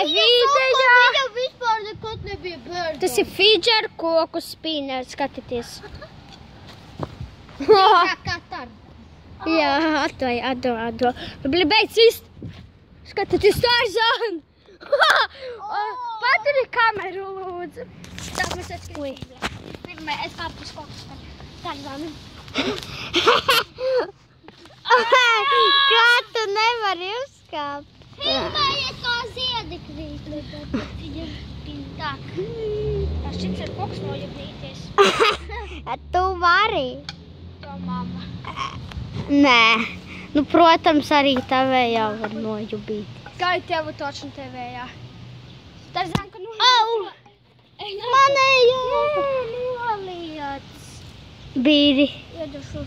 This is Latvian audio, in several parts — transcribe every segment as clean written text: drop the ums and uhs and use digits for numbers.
video. Viņa vispār nekad nebija bērnu. Tas ir feature koku spinner, skatieties. Jā, atdo. Beidz vist. Skatieties, Tarzan. Paturi kameru, lūdzu. Tā mēs atskatīsim. Pirmā, es kāpu uz kokus par Tarzanu. Kā tu nevari uzkāpt? Filmējiet, kā ziedi krīt. Tā. Tā šķits ir koks nojubīties. Tu vari? To mamma. Nē. Nu, protams, arī tavējā var nojubīt. Kā ir tevu toču tevējā? Tarzan, ka Au! Manējā! Noliec. Bīri. Iedušu.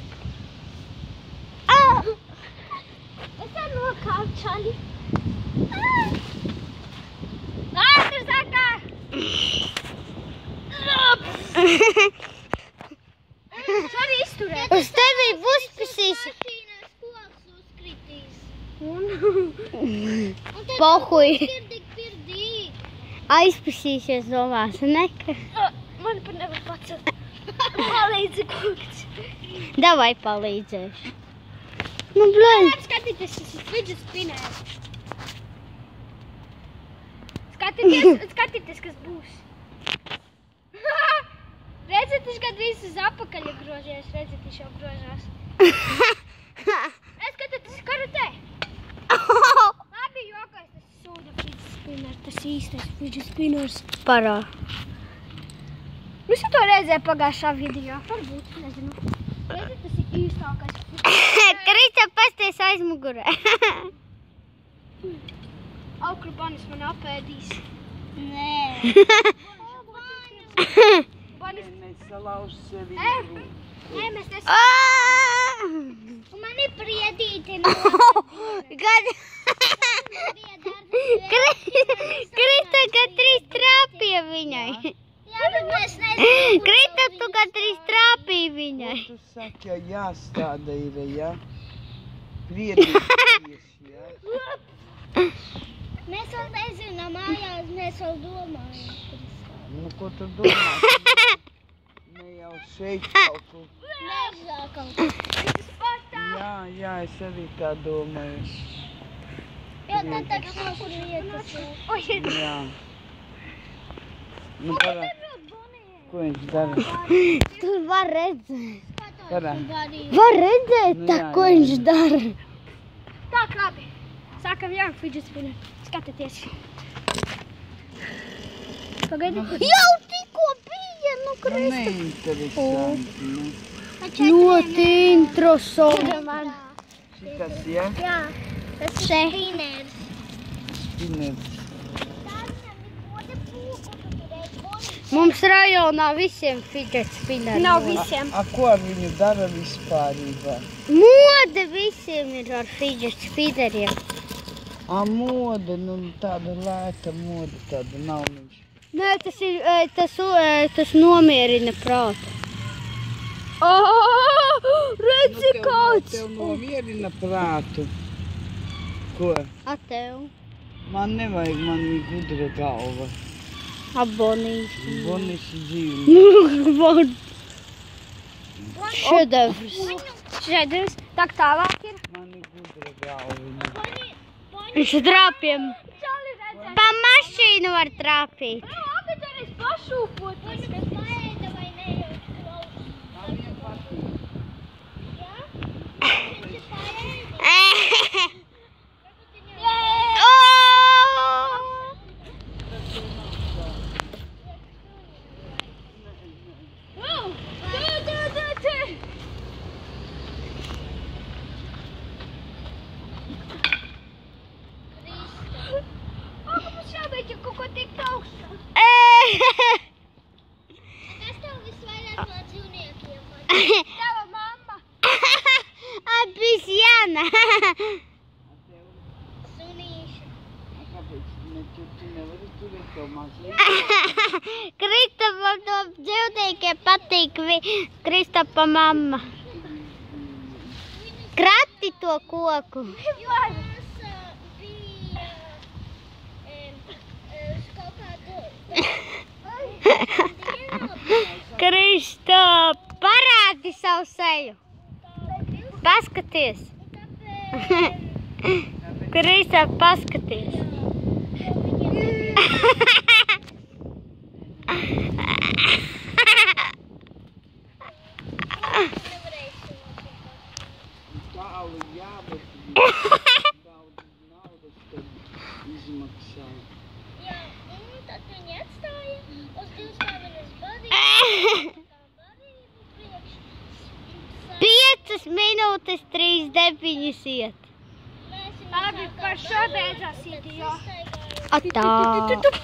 Au! Es te nokāpu čali. Tarzan, kā? Čali izturēt. Uz tevi uzpisīs. Pohuj. Aizpisīsies domās, neka. Man par nevar pacelt. Palīdzi koks. Davai palīdzēšu. Nu, blēņ. Skatieties, tas ir fidget spinner. Skatieties, kas būs. Redzat, viņš gandrīz uz apakaļ grožies. Redzat, viņš jau grožās. Skatieties, karutē. Labi, jokais, tas ir sūda fidget spinner. Tas īstais fidget spinners. Parā. Nu, es to redzēju pagājušā video. Varbūt, nezinu. Redzat, tas ir īstākais. Krista, pasties aizmugurē. Aukru banis man apēdīs. Nē. Banis. Nesalauž sevi. Nē, mēs esam. Un man ir priedīti no Kad... Krista, kad 3 trāpīja viņai. Jā, bet mēs nezinām. Krista, tu kad 3 trāpīja viņai. Tu saki, ja jāstāda ir, ja? Priedīties, ja? Mēs vēl nezinām mājās, mēs vēl domājam. Nu, ko tu domā? Ne jau šeit kaut kur. Mežā kaut kā. Jā, es arī tā domāju. Jā, tā tagad kaut kur vietas. Jā. Nu, parā, ko viņš dara? Tu var redzēt. Parā. Var redzēt, tā, ko viņš dara. Tā, labi. Sākam jau fidget spinner. Skatieties. Pagaidi. Jau tikko bija, nu, Nu, Krista. neinteresanti, nu. Ļoti interesanti. Šitas, ja? Jā, tas ir spinners. Spiners. Mums rajonā visiem fidget spinneri. Nav visiem. A ko ar viņu dara vispārībā? Mode visiem ir ar fidget spinneriem. A, moda, nu tāda lēta moda, tāda nav viņš. Nē, tas ir, tas nomierina prātu. Redzi kāds! Tev nomierina prātu. Ko? A tev? Man nevajag, man ir gudra galva. Abonīši. Bonisi dzīvi. Šedevrs. Šedevrs. Tak tālāk ir. Man ir gudra galva. Viņš trāpiem. Pa mašīnu var trāpīt. Labi, tad es pašūpoties, kas paēda vai nejūt klausīt. Tava mamma. Обезьяна. Sunīša. Kāpēc tu nevari turēt to mazliet? Kristapam no dzīvniekiem patīk Kristapa mamma. Krati to koku. savu seju. Paskaties. Krista, paskaties. Tālu jā, bet daudz naudas tad izmaksā. Jā, un tad viņi atstāja uz 2 stāvenes barību. 5 minūtes 39 iet. Labi, par šo beidzās iet, jā. Atā.